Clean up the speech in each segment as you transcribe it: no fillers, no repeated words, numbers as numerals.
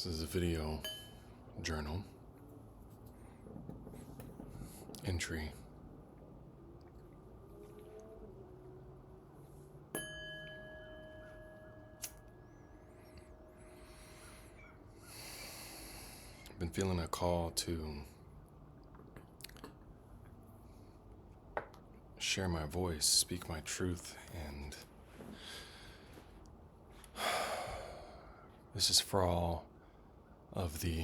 This is a video journal entry. I've been feeling a call to share my voice, speak my truth, and this is for all of the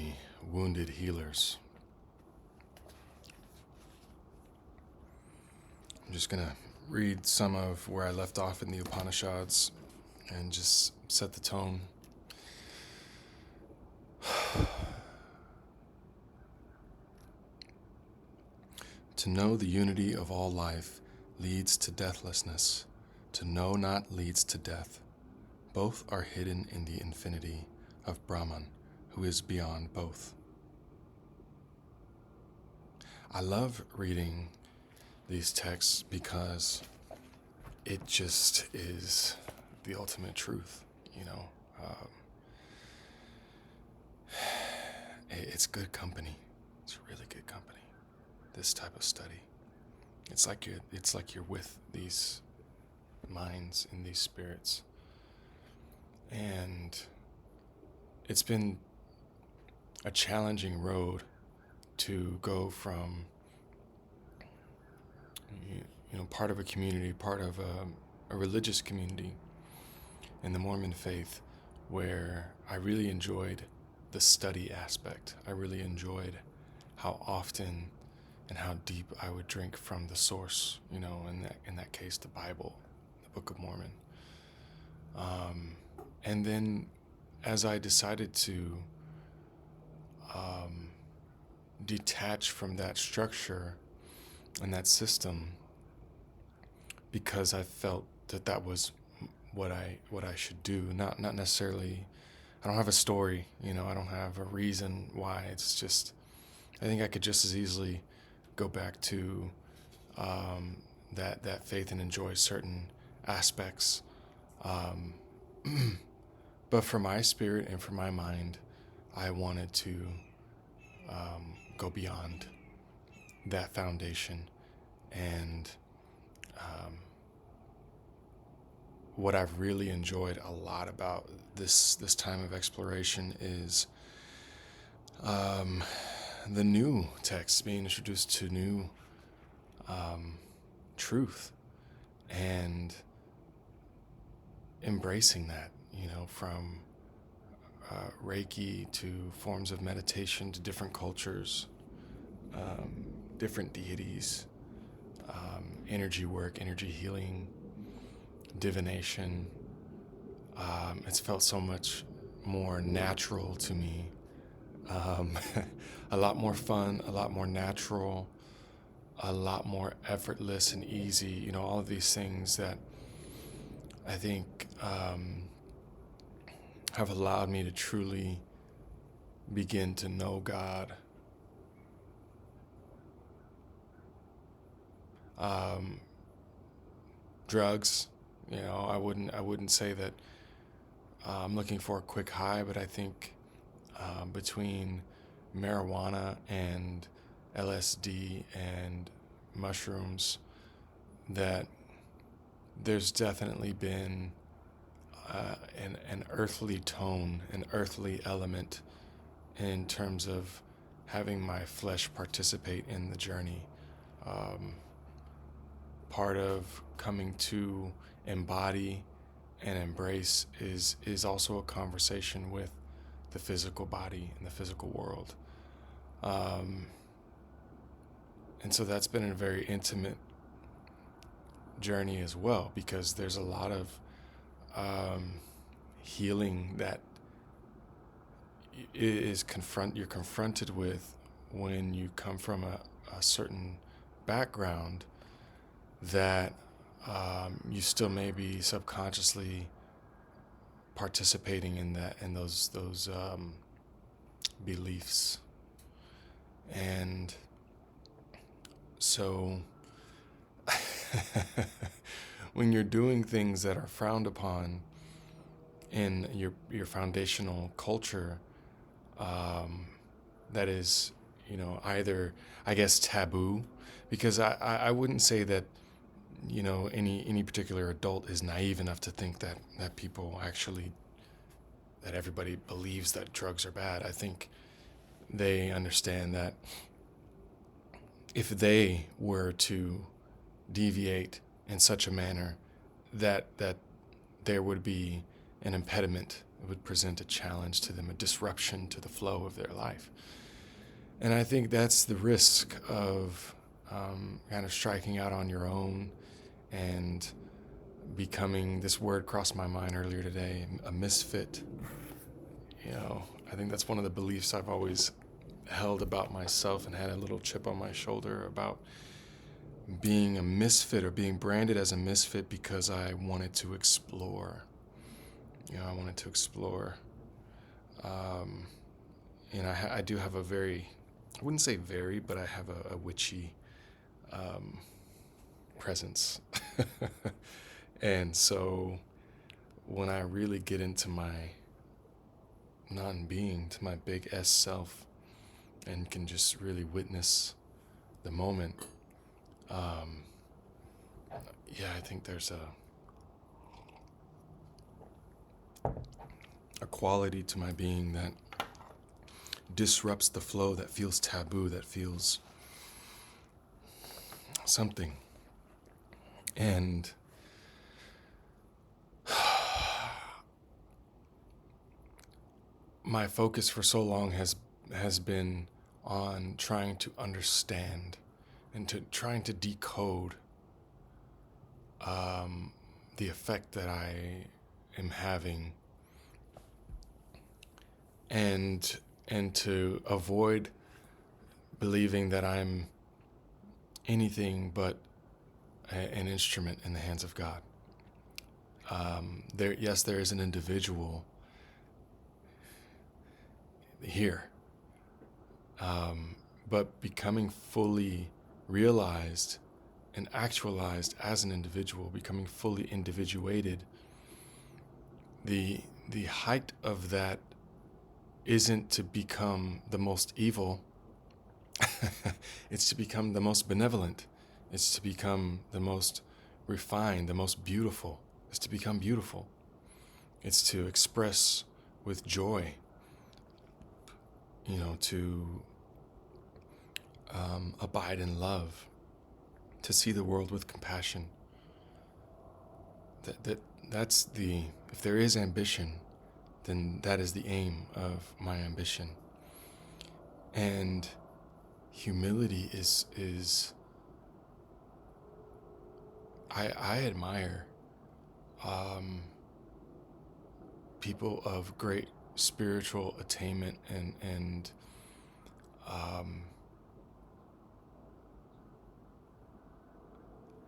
wounded healers. I'm just going to read some of where I left off in the Upanishads and just set the tone. To know the unity of all life leads to deathlessness. To know not leads to death. Both are hidden in the infinity of Brahman, who is beyond both. I love reading these texts because it just is the ultimate truth, you know. It's good company. It's really good company. This type of study. It's like you're with these minds and these spirits. And it's been a challenging road to go from part of a community, part of a religious community in the Mormon faith, where I really enjoyed the study aspect. I really enjoyed how often and how deep I would drink from the source, in that case, the Bible, the Book of Mormon. And then as I decided to detach from that structure and that system, because I felt that was what I should do, not necessarily, I don't have a story, I don't have a reason why. It's just, I think I could just as easily go back to that faith and enjoy certain aspects. But for my spirit and for my mind, I wanted to go beyond that foundation. And what I've really enjoyed a lot about this time of exploration is the new text, being introduced to new truth and embracing that, from Reiki to forms of meditation to different cultures, different deities, energy work, energy healing, divination. It's felt so much more natural to me. A lot more fun, a lot more natural, a lot more effortless and easy, all of these things that I think have allowed me to truly begin to know God. Drugs, I wouldn't say that I'm looking for a quick high, but I think between marijuana and LSD and mushrooms, that there's definitely been an earthly tone, an earthly element in terms of having my flesh participate in the journey. Part of coming to embody and embrace is also a conversation with the physical body and the physical world. And so that's been a very intimate journey as well, because there's a lot of healing that you're confronted with when you come from a certain background that you still may be subconsciously participating in those beliefs. And so when you're doing things that are frowned upon in your foundational culture, that is, either, I guess, taboo, because I wouldn't say that, any particular adult is naive enough to think that people actually, that everybody believes that drugs are bad. I think they understand that if they were to deviate in such a manner that there would be an impediment, it would present a challenge to them, a disruption to the flow of their life. And I think that's the risk of kind of striking out on your own and becoming, this word crossed my mind earlier today, a misfit. I think that's one of the beliefs I've always held about myself, and had a little chip on my shoulder about being a misfit, or being branded as a misfit, because I wanted to explore. I wanted to explore. And I do have a very, I wouldn't say very, but I have a witchy presence. And so when I really get into my non-being, to my big S self, and can just really witness the moment, I think there's a quality to my being that disrupts the flow, that feels taboo, that feels something. And my focus for so long has been on trying to understand and trying to decode the effect that I am having, and to avoid believing that I'm anything but an instrument in the hands of God. There is an individual here, but becoming fully realized and actualized as an individual, becoming fully individuated, the height of that isn't to become the most evil. It's to become the most benevolent. It's to become the most refined, the most beautiful. It's to become beautiful. It's to express with joy, to abide in love, to see the world with compassion. That's the, if there is ambition, then that is the aim of my ambition. And humility is I admire people of great spiritual attainment, and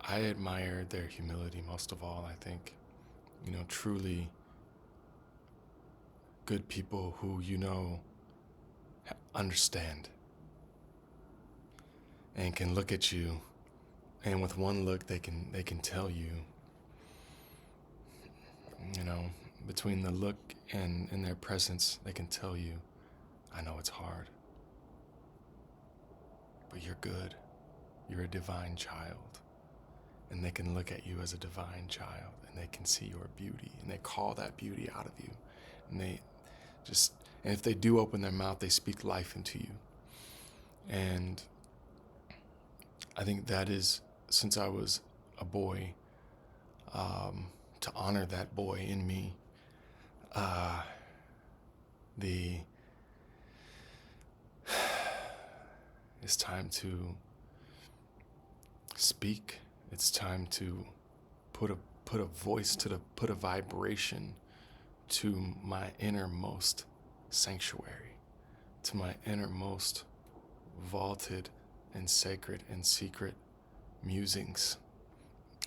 I admire their humility most of all. I think, truly good people who, understand and can look at you, and with one look they can tell you, between the look and in their presence, they can tell you, I know it's hard, but you're good. You're a divine child. And they can look at you as a divine child, and they can see your beauty, and they call that beauty out of you. And and if they do open their mouth, they speak life into you. And I think that is, since I was a boy, to honor that boy in me, it's time to speak. It's time to put a voice put a vibration to my innermost sanctuary, to my innermost vaulted and sacred and secret musings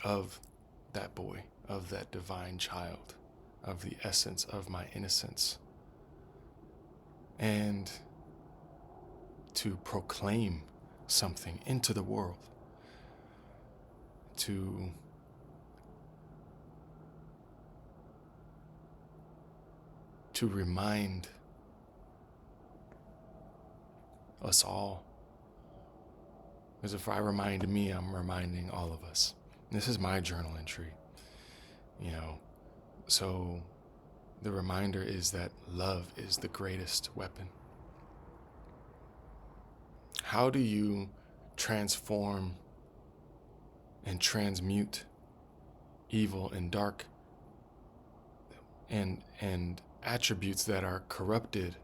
of that boy, of that divine child, of the essence of my innocence, and to proclaim something into the world, to remind us all. Because if I remind me, I'm reminding all of us. This is my journal entry, So the reminder is that love is the greatest weapon. How do you transform and transmute evil and dark and attributes that are corrupted,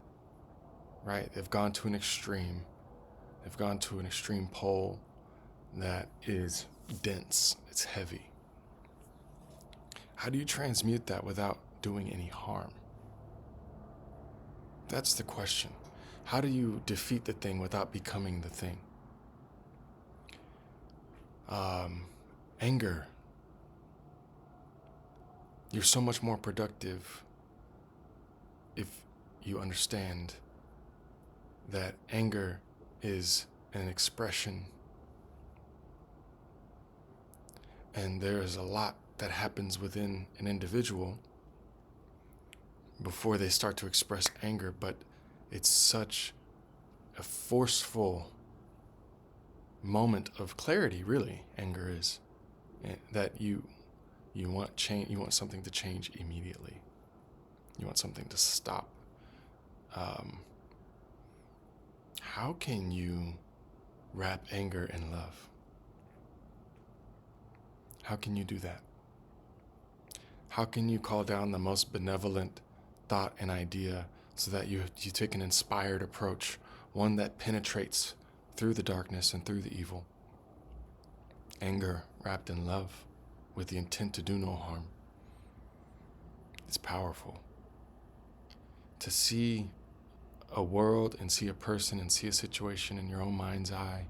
right? They've gone to an extreme. They've gone to an extreme pole that is dense. It's heavy. How do you transmute that without doing any harm? That's the question. How do you defeat the thing without becoming the thing? Anger. You're so much more productive if you understand that anger is an expression. And there is a lot that happens within an individual before they start to express anger, but it's such a forceful moment of clarity, really, anger is, that you want change. You want something to change immediately. You want something to stop. How can you wrap anger in love? How can you do that? How can you call down the most benevolent thought and idea so that you take an inspired approach, one that penetrates through the darkness and through the evil? Anger wrapped in love with the intent to do no harm. It's powerful. To see a world and see a person and see a situation in your own mind's eye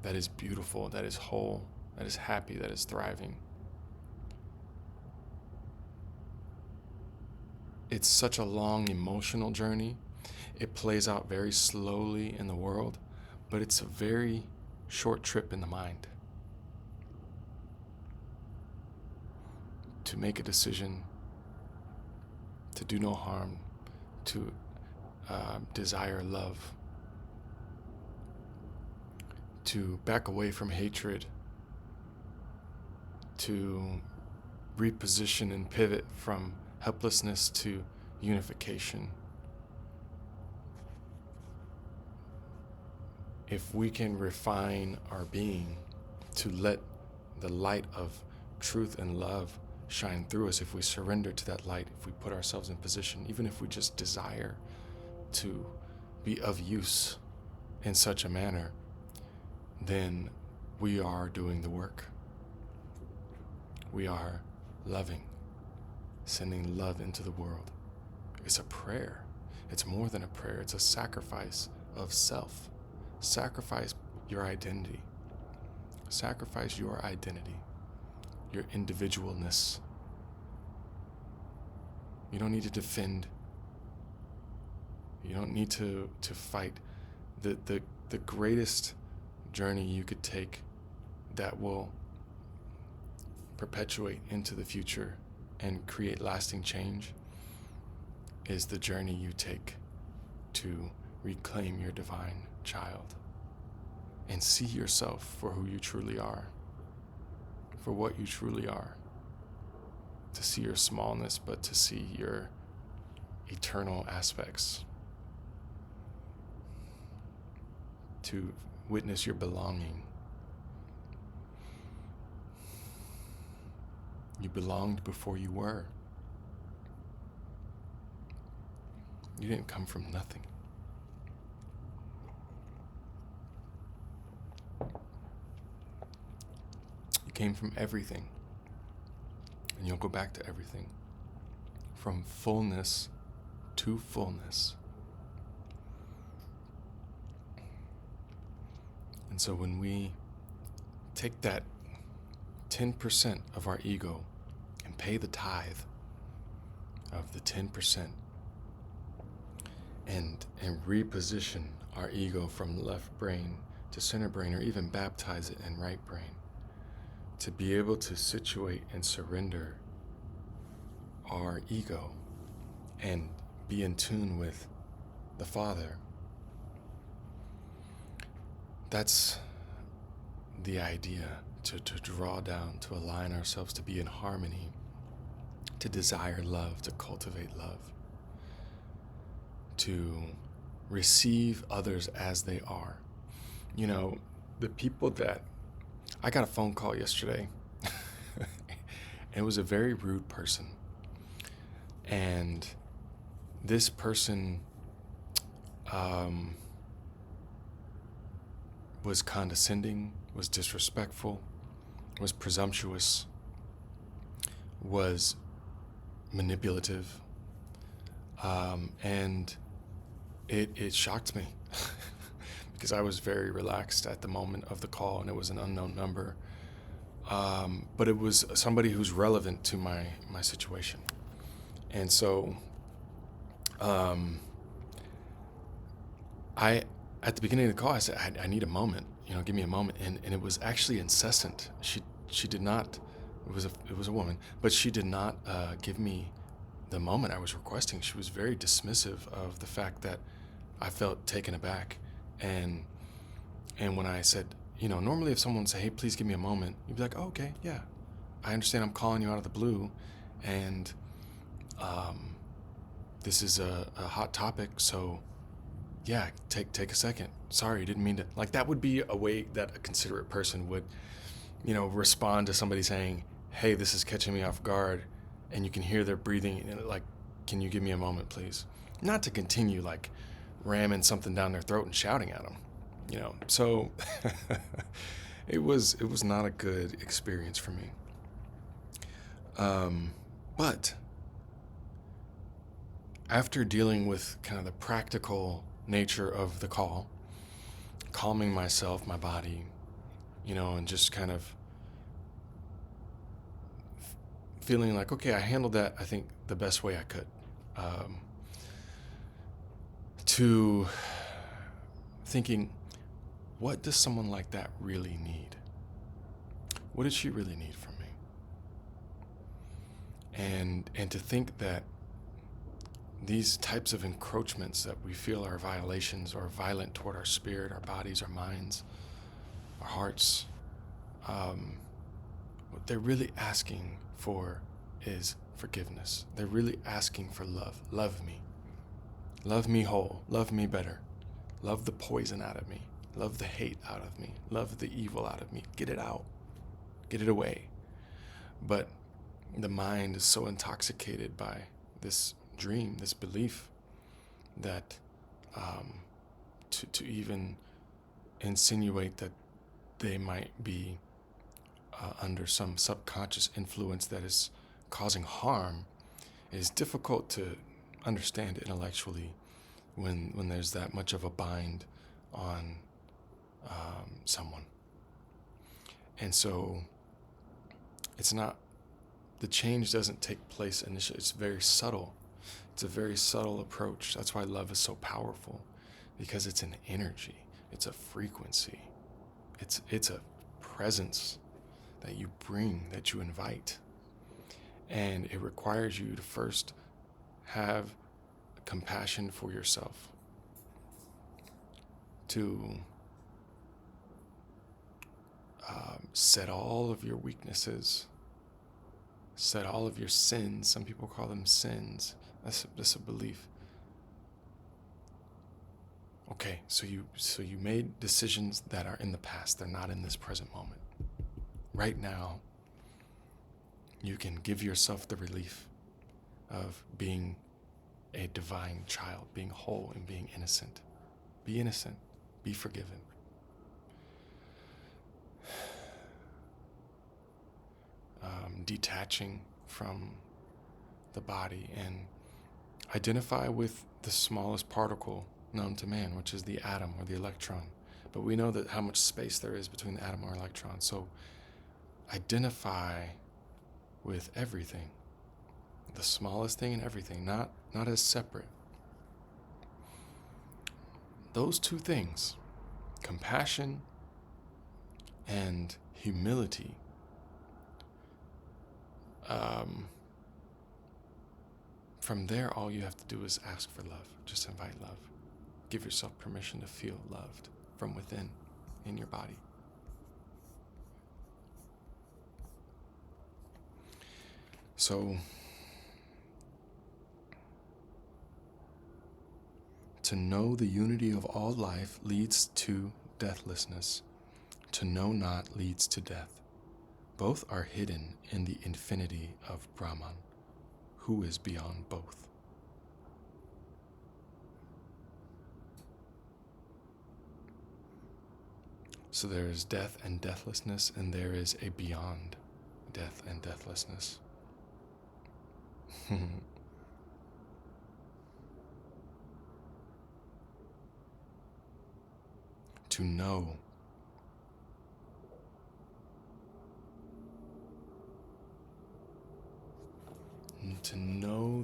that is beautiful, that is whole, that is happy, that is thriving. It's such a long emotional journey. It plays out very slowly in the world, but it's a very short trip in the mind. To make a decision, to do no harm, to desire love, to back away from hatred, to reposition and pivot from helplessness to unification. If we can refine our being to let the light of truth and love shine through us, if we surrender to that light, if we put ourselves in position, even if we just desire to be of use in such a manner, then we are doing the work. We are loving, sending love into the world. It's a prayer. It's more than a prayer. It's a sacrifice of self. Sacrifice your identity. Sacrifice your identity, your individualness. You don't need to defend. You don't need to fight. The greatest journey you could take that will perpetuate into the future and create lasting change is the journey you take to reclaim your divine child and see yourself for who you truly are, for what you truly are. To see your smallness, but to see your eternal aspects. To witness your belonging. You belonged before you were. You didn't come from nothing. You came from everything. And you'll go back to everything. From fullness to fullness. And so when we take that 10% of our ego and pay the tithe of the 10% and reposition our ego from left brain to center brain, or even baptize it in right brain, to be able to situate and surrender our ego and be in tune with the Father. That's the idea, to draw down, to align ourselves, to be in harmony, to desire love, to cultivate love, to receive others as they are. You know, the people that I got a phone call yesterday, and it was a very rude person. And this person was condescending, was disrespectful, was presumptuous, was manipulative, and it shocked me because I was very relaxed at the moment of the call, and it was an unknown number, but it was somebody who's relevant to my situation. And so I, at the beginning of the call, I said, I need a moment, give me a moment. And it was actually incessant. She did not, it was a woman, but she did not give me the moment I was requesting. She was very dismissive of the fact that I felt taken aback. And when I said, normally if someone say, hey, please give me a moment, you'd be like, oh, okay, yeah, I understand I'm calling you out of the blue. And this is a hot topic, so yeah, take a second. Sorry, didn't mean to. Like, that would be a way that a considerate person would, respond to somebody saying, hey, this is catching me off guard, and you can hear their breathing, and like, can you give me a moment, please? Not to continue like ramming something down their throat and shouting at them, So it was not a good experience for me. But after dealing with kind of the practical nature of the call, calming myself, my body, and just kind of feeling like, okay, I handled that, I think, the best way I could. To thinking, what does someone like that really need? What does she really need from me? And to think that these types of encroachments that we feel are violations or violent toward our spirit, our bodies, our minds, our hearts, what they're really asking for is forgiveness. They're really asking for love. Love me. Love me whole. Love me better. Love the poison out of me. Love the hate out of me. Love the evil out of me. Get it out. Get it away. But the mind is so intoxicated by this dream, this belief, that to even insinuate that they might be under some subconscious influence that is causing harm is difficult to understand intellectually when there's that much of a bind on someone. And so it's not, the change doesn't take place initially. It's very subtle. It's a very subtle approach. That's why love is so powerful, because it's an energy. It's a frequency. It's a presence that you bring, that you invite. And it requires you to first have compassion for yourself, to set all of your weaknesses, set all of your sins. Some people call them sins. That's a belief. Okay, so you made decisions that are in the past. They're not in this present moment. Right now, you can give yourself the relief of being a divine child, being whole and being innocent. Be innocent. Be forgiven. Detaching from the body and identify with the smallest particle known to man, which is the atom or the electron. But we know that how much space there is between the atom or electron. So identify with everything, the smallest thing and everything, not as separate. Those two things, compassion and humility, from there, all you have to do is ask for love. Just invite love. Give yourself permission to feel loved from within, in your body. So, to know the unity of all life leads to deathlessness. To know not leads to death. Both are hidden in the infinity of Brahman, who is beyond both. So there is death and deathlessness, and there is a beyond death and deathlessness. To know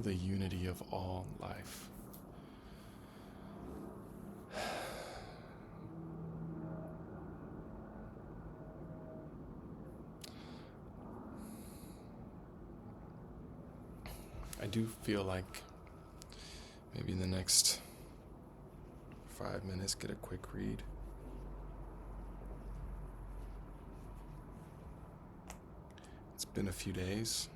the unity of all life. I do feel like maybe in the next 5 minutes, get a quick read. It's been a few days.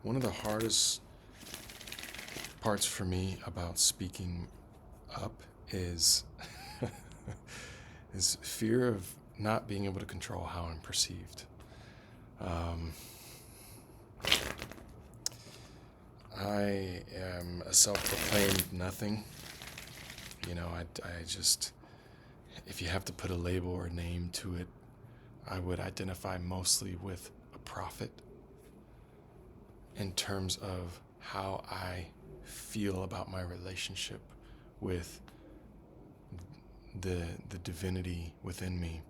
One of the hardest parts for me about speaking up is is fear of not being able to control how I'm perceived. I am a self-proclaimed nothing. I just, if you have to put a label or name to it, I would identify mostly with a prophet in terms of how I feel about my relationship with the divinity within me,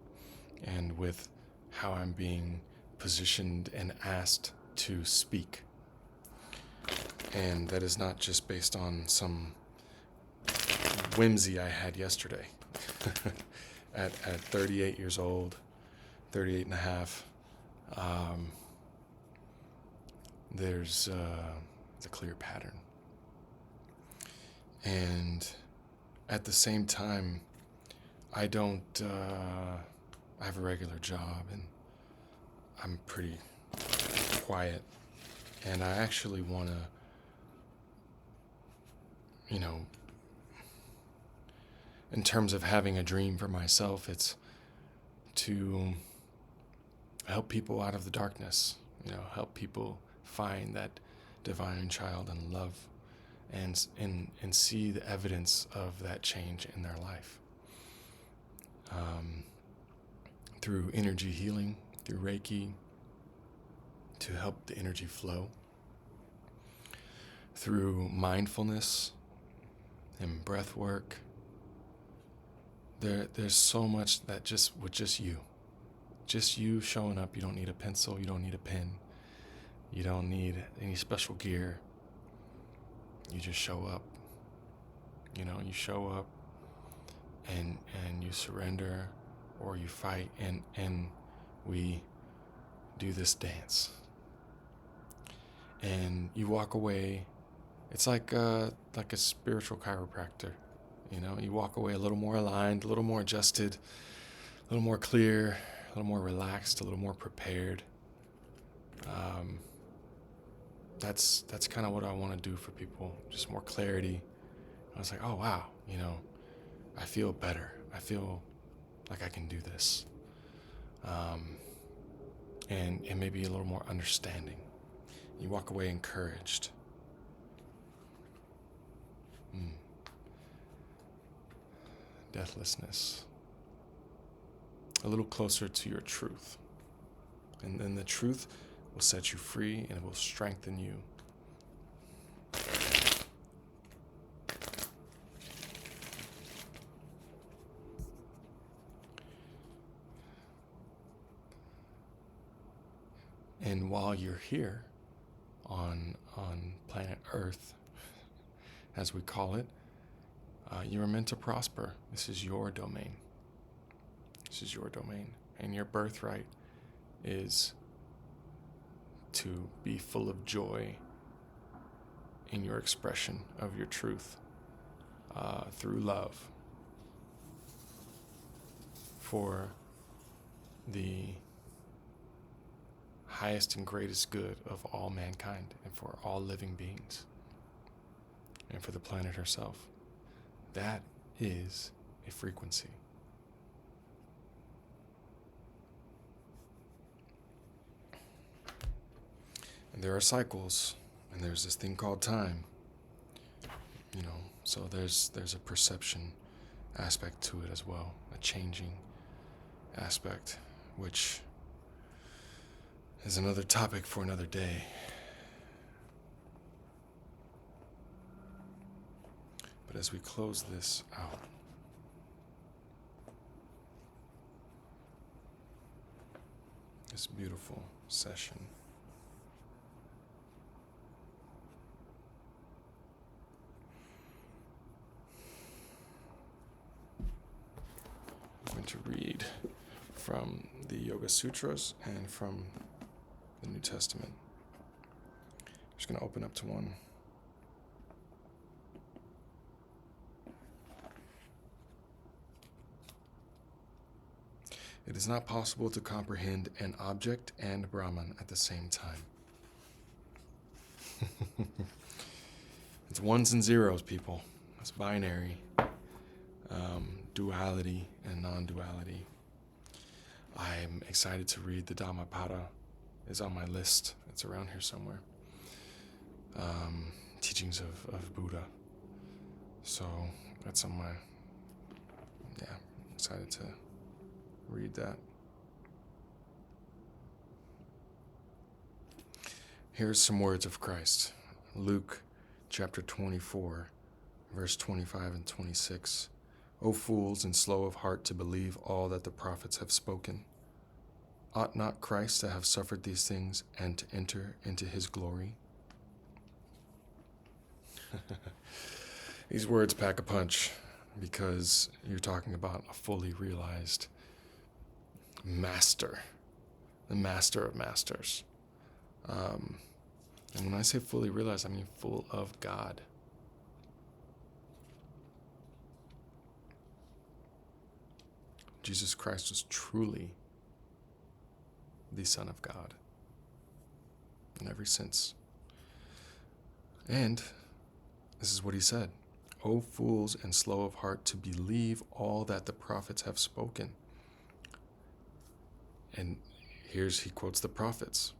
and with how I'm being positioned and asked to speak. And that is not just based on some whimsy I had yesterday. At 38 years old, 38 and a half, there's a clear pattern. And at the same time, I have a regular job, and I'm pretty quiet. And I actually want to, in terms of having a dream for myself, it's to help people out of the darkness, help people find that divine child and love, and see the evidence of that change in their life. Through energy healing, through Reiki, to help the energy flow. Through mindfulness and breath work. There's so much that just you showing up. You don't need a pencil, you don't need a pen, you don't need any special gear. You just show up. You show up and you surrender, or you fight, and we do this dance. And you walk away. It's like a spiritual chiropractor. You walk away a little more aligned, a little more adjusted, a little more clear, a little more relaxed, a little more prepared. That's kind of what I want to do for people. Just more clarity. I was like, oh wow, I feel better. I feel like I can do this. And maybe a little more understanding. You walk away encouraged. Deathlessness. A little closer to your truth. And then the truth will set you free, and it will strengthen you. And while you're here on planet Earth, as we call it, You are meant to prosper. This is your domain. This is your domain. And your birthright is to be full of joy in your expression of your truth through love for the highest and greatest good of all mankind and for all living beings and for the planet herself. That is a frequency. And there are cycles, and there's this thing called time. So there's a perception aspect to it as well, a changing aspect, which is another topic for another day. But as we close this out, this beautiful session, I'm going to read from the Yoga Sutras and from the New Testament. I'm just going to open up to one. It is not possible to comprehend an object and Brahman at the same time. It's ones and zeros, people. It's binary. Duality and non-duality. I'm excited to read the Dhammapada. It's on my list. It's around here somewhere. Teachings of Buddha. So that's on my, I'm excited to read that. Here's some words of Christ. Luke chapter 24, verse 25 and 26. O fools and slow of heart to believe all that the prophets have spoken. Ought not Christ to have suffered these things and to enter into his glory? These words pack a punch because you're talking about a fully realized master, the master of masters. And when I say fully realized, I mean full of God. Jesus Christ was truly the Son of God in every sense. And this is what he said. O fools and slow of heart to believe all that the prophets have spoken. And he quotes the prophets.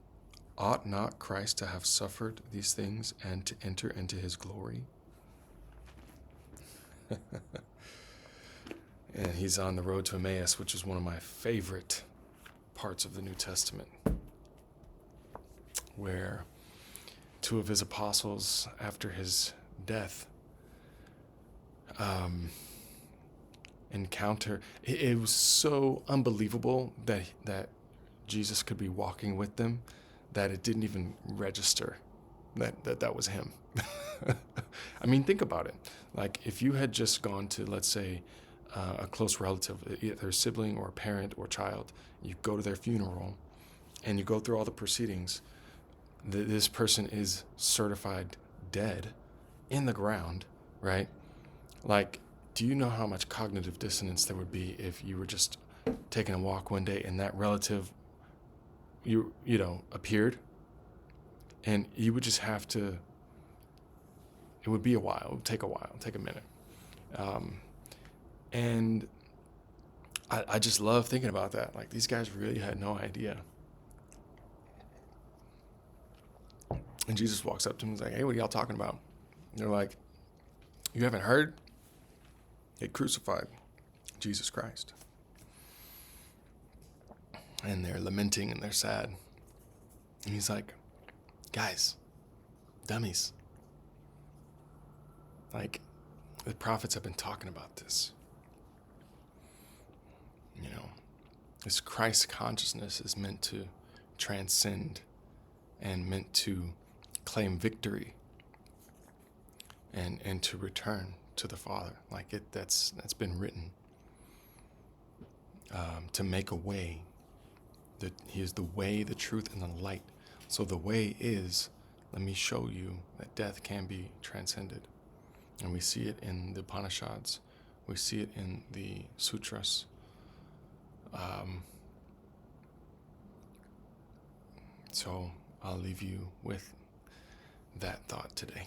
Ought not Christ to have suffered these things and to enter into his glory? And he's on the road to Emmaus, which is one of my favorite parts of the New Testament, where two of his apostles, after his death, encounter. It was so unbelievable that Jesus could be walking with them that it didn't even register that was him. I mean, think about it. Like, if you had just gone to, let's say, a close relative, either a sibling or a parent or child, you go to their funeral and you go through all the proceedings, this person is certified dead in the ground, right? Like, do you know how much cognitive dissonance there would be if you were just taking a walk one day and that relative, appeared, and you would just have to, it would be a while, it would take a minute. And I just love thinking about that. Like, these guys really had no idea. And Jesus walks up to them and is like, hey, what are y'all talking about? And they're like, you haven't heard? They crucified Jesus Christ. And they're lamenting and they're sad. And he's like, guys, dummies. Like, the prophets have been talking about this. This Christ consciousness is meant to transcend and meant to claim victory and to return to the Father. Like that's been written, to make a way. That He is the way, the truth, and the light. So the way is, let me show you that death can be transcended. And we see it in the Upanishads. We see it in the sutras. So I'll leave you with that thought today.